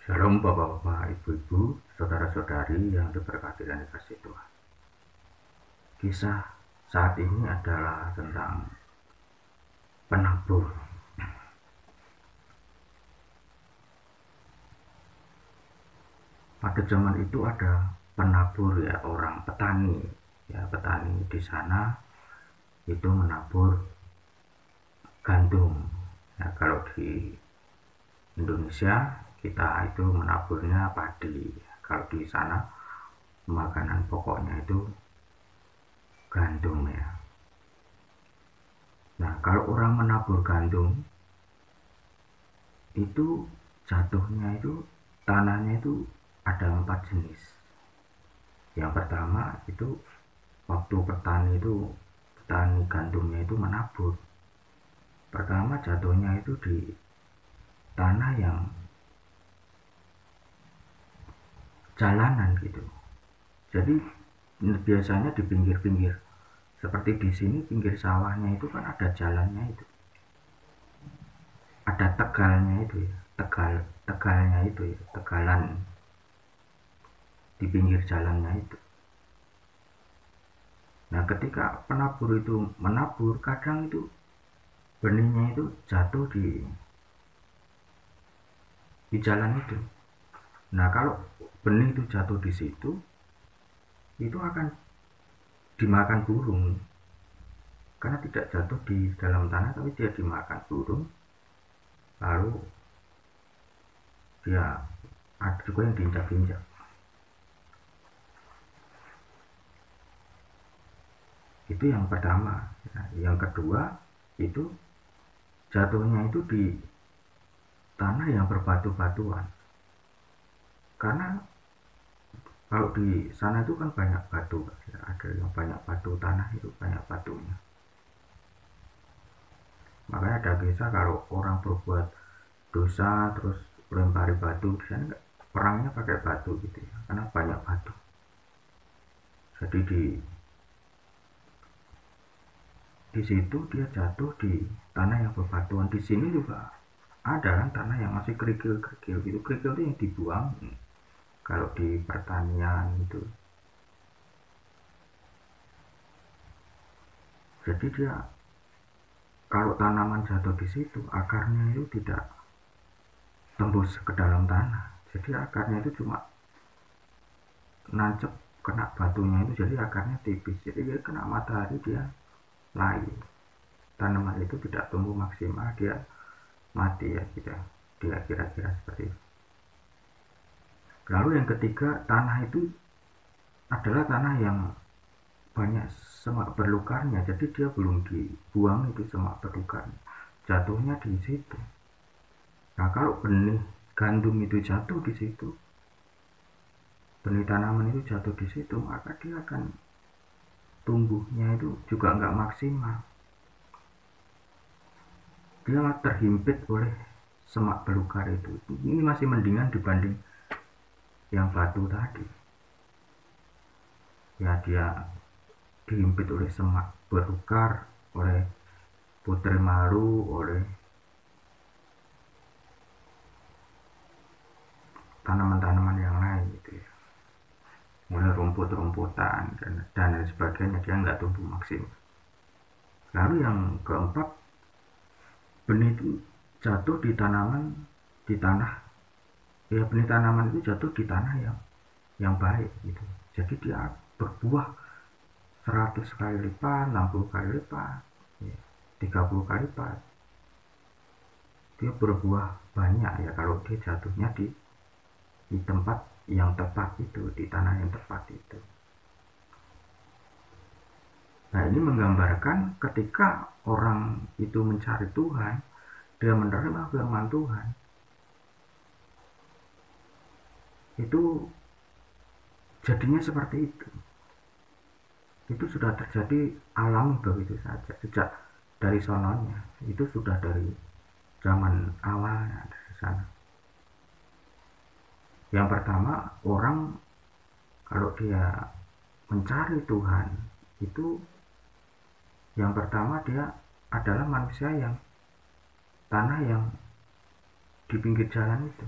Shalom bapak-bapak, ibu-ibu, saudara-saudari yang diberkati dan dikasihi Tuhan. Kisah saat ini adalah tentang penabur. Pada zaman itu ada penabur, ya, orang petani. Ya, petani di sana itu menabur gandum. Ya, kalau di Indonesia kita itu menaburnya padi. Kalau di sana makanan pokoknya itu gandum, ya. Nah, kalau orang menabur gandum itu jatuhnya itu tanahnya itu ada 4 jenis. Yang pertama itu waktu petani gandumnya itu menabur, pertama jatuhnya itu di tanah yang jalanan gitu. Jadi biasanya di pinggir-pinggir, seperti di sini pinggir sawahnya itu kan ada jalannya itu, ada tegalnya itu, ya, tegalnya itu, ya, tegalan di pinggir jalannya itu. Nah, ketika penabur itu menabur, kadang itu benihnya itu jatuh di jalan itu. Nah, kalau benih itu jatuh di situ, itu akan dimakan burung, karena tidak jatuh di dalam tanah, tapi dia dimakan burung. Lalu dia ada juga yang diinjak-injak. Itu yang pertama. Nah, yang kedua itu jatuhnya itu di tanah yang berbatu-batuan, karena kalau di sana itu kan banyak batu, ya, ada yang banyak batu, tanah itu banyak batunya. Makanya ada kisah kalau orang berbuat dosa terus lempari batu, di sana perangnya pakai batu gitu, ya, karena banyak batu. Jadi di situ dia jatuh di tanah yang berbatuan. Di sini juga ada kan tanah yang masih kerikil-kerikil gitu. Kerikil itu yang dibuang kalau di pertanian itu. Jadi dia kalau tanaman jatuh di situ, akarnya itu tidak tembus ke dalam tanah. Jadi akarnya itu cuma nancep kena batunya itu, jadi akarnya tipis. Jadi dia kena matahari, dia layu. Tanaman itu tidak tumbuh maksimal, dia mati, ya, kita dia kira-kira seperti itu. Lalu yang ketiga, tanah itu adalah tanah yang banyak semak berlukarnya, jadi dia belum dibuang itu semak berlukarnya, jatuhnya di situ. Nah, kalau benih gandum itu jatuh di situ, benih tanaman itu jatuh di situ, maka dia akan tumbuhnya itu juga nggak maksimal. Dia terhimpit oleh semak belukar itu. Ini masih mendingan dibanding yang batu tadi. Ya, dia dihimpit oleh semak belukar, oleh putri maru, oleh tanaman-tanaman yang lain gitu, ya, mulai rumput-rumputan dan lain sebagainya, dia nggak tumbuh maksimal. Lalu yang keempat, benih itu jatuh di tanah, ya, benih tanaman itu jatuh di tanah yang baik gitu. Jadi dia berbuah 100 kali lipat, 60 kali lipat, ya, 30 kali lipat. Dia berbuah banyak, ya, kalau dia jatuhnya di tempat yang tepat itu, di tanah yang tepat itu. Nah, ini menggambarkan ketika orang itu mencari Tuhan, dia menerima firman Tuhan, itu jadinya seperti itu. Itu sudah terjadi alami begitu saja, sejak dari sononya. Itu sudah dari zaman awalnya dari sana. Yang pertama, orang kalau dia mencari Tuhan, itu yang pertama dia adalah manusia yang tanah yang di pinggir jalan itu.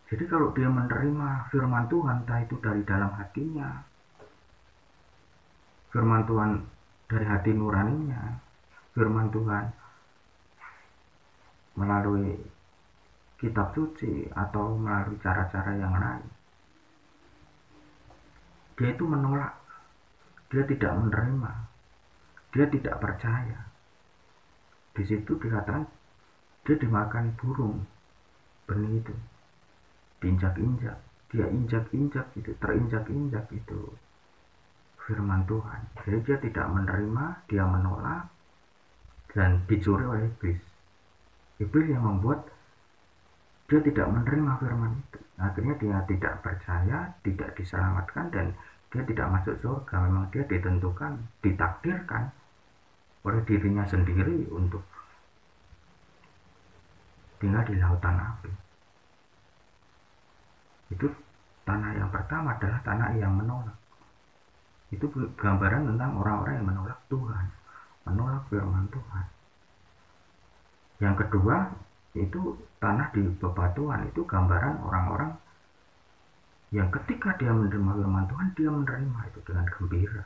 Jadi kalau dia menerima firman Tuhan, entah itu dari dalam hatinya, firman Tuhan dari hati nuraninya, firman Tuhan melalui kitab suci atau melalui cara-cara yang lain, dia itu menolak, dia tidak menerima, dia tidak percaya. Di situ dikatakan dia dimakan burung, benih itu diinjak-injak, dia injak-injak itu, terinjak-injak itu firman Tuhan. Jadi dia tidak menerima, dia menolak, dan dicuri oleh iblis. Iblis yang membuat dia tidak menerima firman itu. Akhirnya dia tidak percaya, tidak diselamatkan, dan dia tidak masuk surga. Memang dia ditentukan, ditakdirkan oleh dirinya sendiri untuk tinggal di lautan api. Itu tanah yang pertama adalah tanah yang menolak. Itu gambaran tentang orang-orang yang menolak Tuhan, menolak firman Tuhan. Yang kedua, itu tanah di bebatuan, itu gambaran orang-orang yang ketika dia menerima firman Tuhan, dia menerima itu dengan gembira.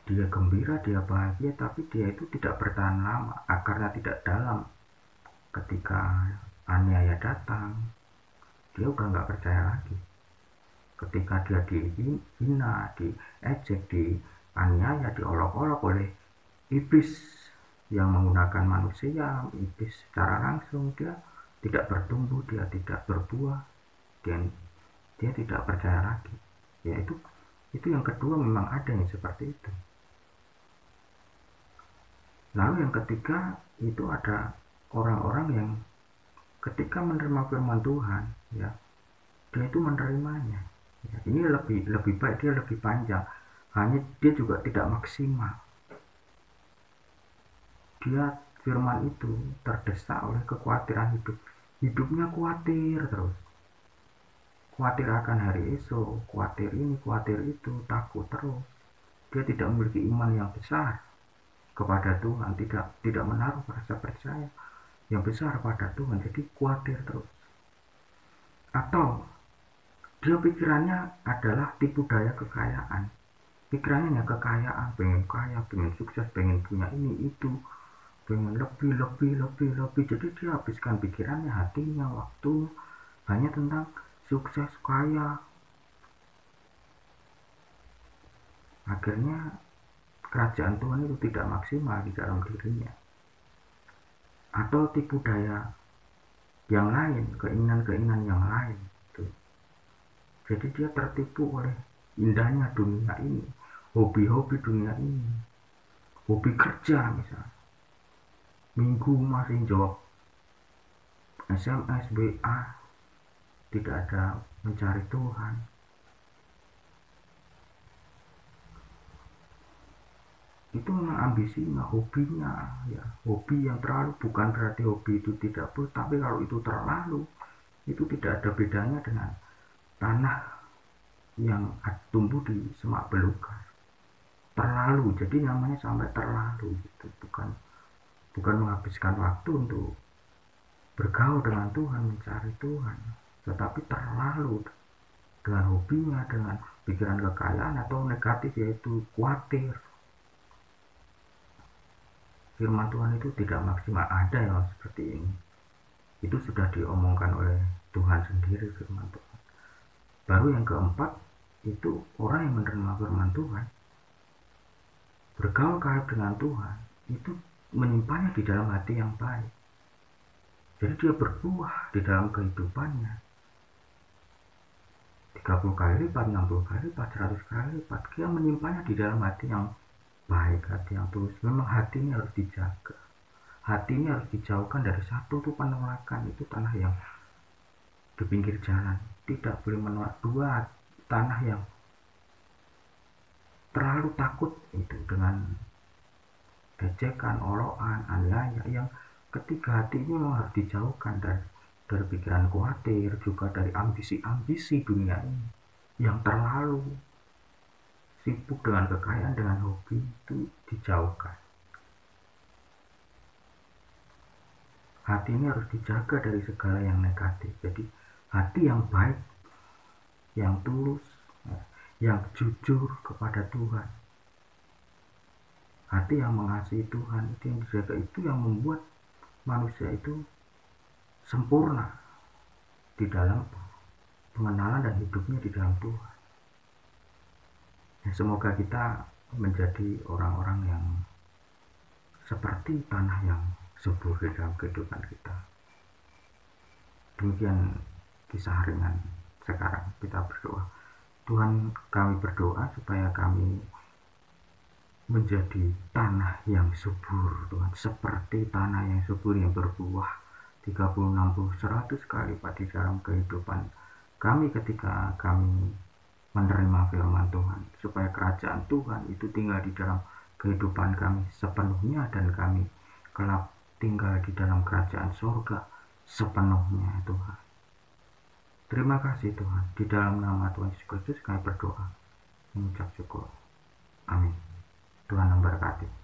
Dia gembira, dia bahagia, tapi dia itu tidak bertahan lama, akarnya tidak dalam. Ketika aniaya datang, dia udah nggak percaya lagi. Ketika dia dihina, diejek, dianiaya, diolok-olok oleh iblis yang menggunakan manusia, iblis secara langsung, dia tidak bertumbuh, dia tidak berbuah, dan dia tidak percaya lagi. Ya itu yang kedua, memang ada yang seperti itu. Lalu yang ketiga, itu ada orang-orang yang ketika menerima firman Tuhan, ya, dia itu menerimanya. Ya, ini lebih baik, dia lebih panjang. Hanya dia juga tidak maksimal. Dia firman itu terdesak oleh kekhawatiran hidup. Hidupnya khawatir terus. Khawatir akan hari esok, khawatir ini, khawatir itu, takut terus. Dia tidak memiliki iman yang besar kepada Tuhan, tidak menaruh rasa percaya yang besar pada Tuhan, jadi khawatir terus. Atau dia pikirannya adalah tipu daya kekayaan. Pikirannya kekayaan, pengen kaya, pengen sukses, pengen punya ini itu, pengen lebih. Jadi dia habiskan pikirannya, hatinya, waktunya hanya tentang sukses, kaya. Akhirnya kerajaan Tuhan itu tidak maksimal di dalam dirinya. Atau tipu daya yang lain, keinginan-keinginan yang lain. Jadi dia tertipu oleh indahnya dunia ini, hobi-hobi dunia ini, hobi kerja misalnya. Minggu masih jawab SMS, WA, tidak ada mencari Tuhan. Itu memang ambisinya, hobinya, ya. Hobi yang terlalu, bukan berarti hobi itu tidak boleh, tapi kalau itu terlalu, itu tidak ada bedanya dengan tanah yang tumbuh di semak belukar. Terlalu, jadi namanya sampai terlalu gitu. Bukan menghabiskan waktu untuk bergaul dengan Tuhan, mencari Tuhan, tetapi terlalu dengan hobinya, dengan pikiran kekayaan atau negatif, yaitu khawatir. Firman Tuhan itu tidak maksimal, ada yang seperti ini. Itu sudah diomongkan oleh Tuhan sendiri, firman Tuhan. Baru yang keempat, itu orang yang menerima firman Tuhan, bergaul karib dengan Tuhan, itu menyimpannya di dalam hati yang baik. Jadi dia berbuah di dalam kehidupannya. 30 kali lipat, 60 kali lipat, 100 kali lipat. Dia menyimpannya di dalam hati yang baik, hati yang tulus. Memang hati ini harus dijaga. Hati ini harus dijauhkan dari satu tuh penolakan, itu tanah yang di pinggir jalan. Tidak boleh menolak. Dua, tanah yang terlalu takut itu dengan ejekan, olokan, aniaya. Yang ketiga, hati ini memang harus dijauhkan dari pikiran khawatir, juga dari ambisi-ambisi dunia ini yang terlalu sibuk dengan kekayaan, dengan hobi, itu dijauhkan. hati ini harus dijaga dari segala yang negatif. Jadi hati yang baik, yang tulus, yang jujur kepada Tuhan, hati yang mengasihi Tuhan, itu yang dijaga, itu yang membuat manusia itu sempurna di dalam pengenalan dan hidupnya di dalam Tuhan. Ya, semoga kita menjadi orang-orang yang seperti tanah yang subur di dalam kehidupan kita. Demikian kisah ringan sekarang. Kita berdoa. Tuhan, kami berdoa supaya kami menjadi tanah yang subur, Tuhan, seperti tanah yang subur yang berbuah 30, 60, 100 kali lipat di dalam kehidupan kami ketika kami menerima firman Tuhan, supaya kerajaan Tuhan itu tinggal di dalam kehidupan kami sepenuhnya, dan kami kelak tinggal di dalam kerajaan surga sepenuhnya, Tuhan. Terima kasih Tuhan, di dalam nama Tuhan Yesus Kristus kami berdoa, mengucap syukur. Amin. Tuhan memberkati.